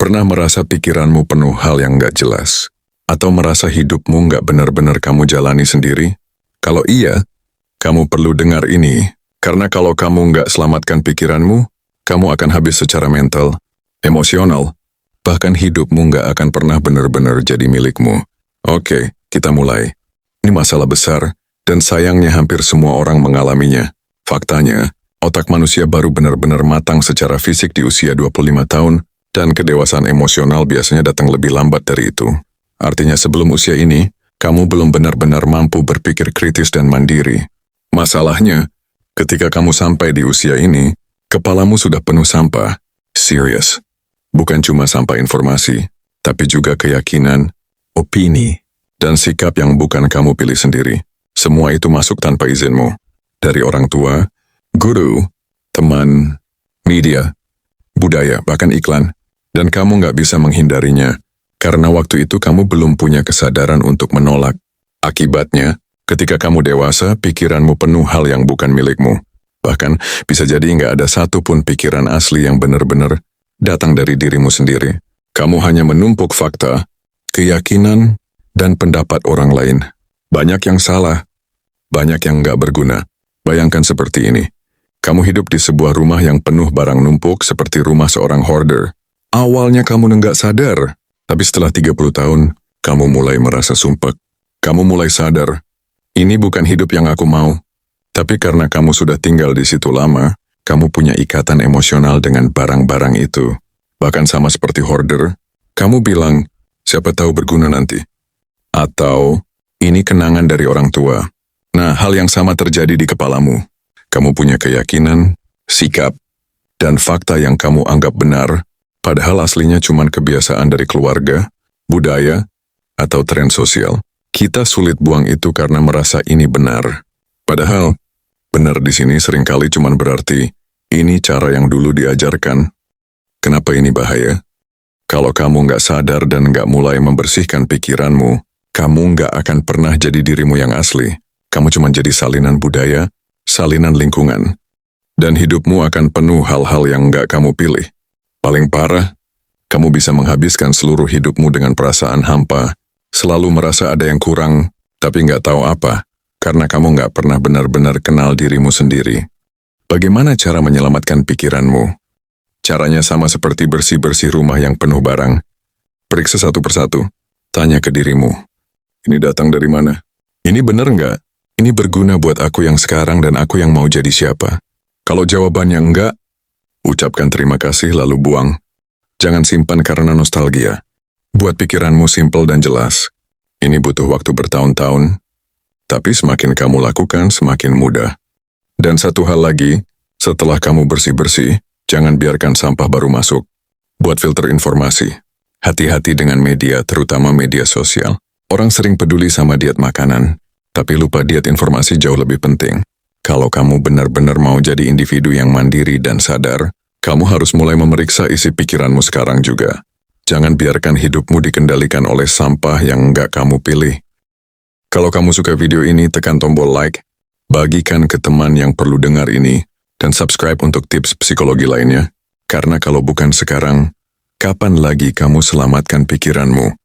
Pernah merasa pikiranmu penuh hal yang gak jelas? Atau merasa hidupmu gak benar-benar kamu jalani sendiri? Kalau iya, kamu perlu dengar ini, karena kalau kamu gak selamatkan pikiranmu, kamu akan habis secara mental, emosional, bahkan hidupmu gak akan pernah benar-benar jadi milikmu. Oke, kita mulai. Ini masalah besar, dan sayangnya hampir semua orang mengalaminya. Faktanya, otak manusia baru benar-benar matang secara fisik di usia 25 tahun, dan kedewasaan emosional biasanya datang lebih lambat dari itu. Artinya sebelum usia ini, kamu belum benar-benar mampu berpikir kritis dan mandiri. Masalahnya, ketika kamu sampai di usia ini, kepalamu sudah penuh sampah. Serius. Bukan cuma sampah informasi, tapi juga keyakinan, opini, dan sikap yang bukan kamu pilih sendiri. Semua itu masuk tanpa izinmu. Dari orang tua, guru, teman, media, budaya, bahkan iklan. Dan kamu nggak bisa menghindarinya, karena waktu itu kamu belum punya kesadaran untuk menolak. Akibatnya, ketika kamu dewasa, pikiranmu penuh hal yang bukan milikmu. Bahkan, bisa jadi nggak ada satu pun pikiran asli yang benar-benar datang dari dirimu sendiri. Kamu hanya menumpuk fakta, keyakinan, dan pendapat orang lain. Banyak yang salah, banyak yang nggak berguna. Bayangkan seperti ini. Kamu hidup di sebuah rumah yang penuh barang numpuk seperti rumah seorang hoarder. Awalnya kamu nggak sadar, tapi setelah 30 tahun, kamu mulai merasa sumpek. Kamu mulai sadar, ini bukan hidup yang aku mau. Tapi karena kamu sudah tinggal di situ lama, kamu punya ikatan emosional dengan barang-barang itu. Bahkan sama seperti hoarder, kamu bilang, siapa tahu berguna nanti. Atau, ini kenangan dari orang tua. Nah, hal yang sama terjadi di kepalamu. Kamu punya keyakinan, sikap, dan fakta yang kamu anggap benar, padahal aslinya cuma kebiasaan dari keluarga, budaya, atau tren sosial. Kita sulit buang itu karena merasa ini benar. Padahal, benar di sini seringkali cuma berarti, ini cara yang dulu diajarkan. Kenapa ini bahaya? Kalau kamu nggak sadar dan nggak mulai membersihkan pikiranmu, kamu nggak akan pernah jadi dirimu yang asli. Kamu cuma jadi salinan budaya, salinan lingkungan. Dan hidupmu akan penuh hal-hal yang nggak kamu pilih. Paling parah, kamu bisa menghabiskan seluruh hidupmu dengan perasaan hampa, selalu merasa ada yang kurang, tapi nggak tahu apa, karena kamu nggak pernah benar-benar kenal dirimu sendiri. Bagaimana cara menyelamatkan pikiranmu? Caranya sama seperti bersih-bersih rumah yang penuh barang. Periksa satu persatu, tanya ke dirimu, ini datang dari mana? Ini benar nggak? Ini berguna buat aku yang sekarang dan aku yang mau jadi siapa? Kalau jawabannya enggak, ucapkan terima kasih lalu buang. Jangan simpan karena nostalgia. Buat pikiranmu simpel dan jelas. Ini butuh waktu bertahun-tahun, tapi semakin kamu lakukan, semakin mudah. Dan satu hal lagi, setelah kamu bersih-bersih, jangan biarkan sampah baru masuk. Buat filter informasi. Hati-hati dengan media, terutama media sosial. Orang sering peduli sama diet makanan, tapi lupa diet informasi jauh lebih penting. Kalau kamu benar-benar mau jadi individu yang mandiri dan sadar, kamu harus mulai memeriksa isi pikiranmu sekarang juga. Jangan biarkan hidupmu dikendalikan oleh sampah yang nggak kamu pilih. Kalau kamu suka video ini, tekan tombol like, bagikan ke teman yang perlu dengar ini, dan subscribe untuk tips psikologi lainnya. Karena kalau bukan sekarang, kapan lagi kamu selamatkan pikiranmu?